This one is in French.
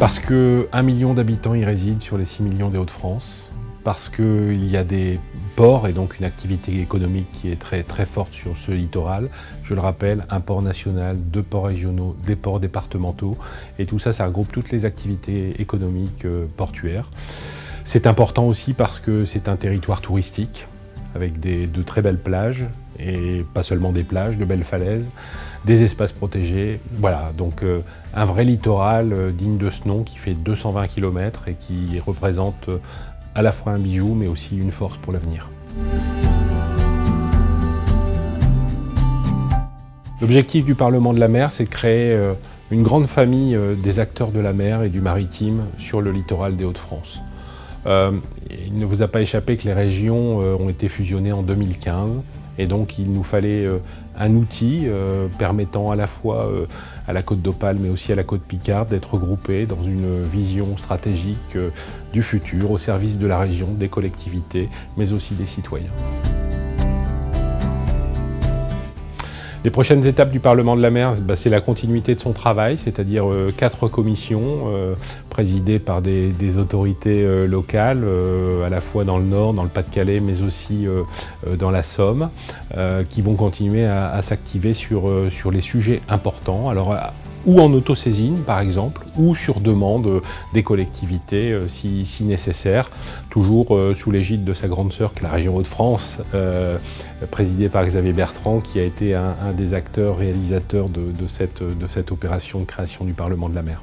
Parce que 1 million d'habitants y résident sur les 6 millions des Hauts-de-France, parce qu'il y a des ports et donc une activité économique qui est très, très forte sur ce littoral. Je le rappelle, un port national, 2 ports régionaux, des ports départementaux, et tout ça, ça regroupe toutes les activités économiques portuaires. C'est important aussi parce que c'est un territoire touristique, avec de très belles plages, et pas seulement des plages, de belles falaises, des espaces protégés. Voilà, donc un vrai littoral digne de ce nom qui fait 220 km et qui représente à la fois un bijou mais aussi une force pour l'avenir. L'objectif du Parlement de la mer, c'est de créer une grande famille des acteurs de la mer et du maritime sur le littoral des Hauts-de-France. Il ne vous a pas échappé que les régions ont été fusionnées en 2015 et donc il nous fallait un outil permettant à la fois à la côte d'Opale mais aussi à la côte Picarde d'être regroupés dans une vision stratégique du futur au service de la région, des collectivités mais aussi des citoyens. Les prochaines étapes du Parlement de la mer, c'est la continuité de son travail, c'est-à-dire 4 commissions présidées par des autorités locales, à la fois dans le Nord, dans le Pas-de-Calais, mais aussi dans la Somme, qui vont continuer à s'activer sur les sujets importants. Alors, ou en autosaisine par exemple, ou sur demande des collectivités si nécessaire, toujours sous l'égide de sa grande sœur, la région Hauts-de-France, présidée par Xavier Bertrand, qui a été un des acteurs réalisateurs de cette opération de création du Parlement de la mer.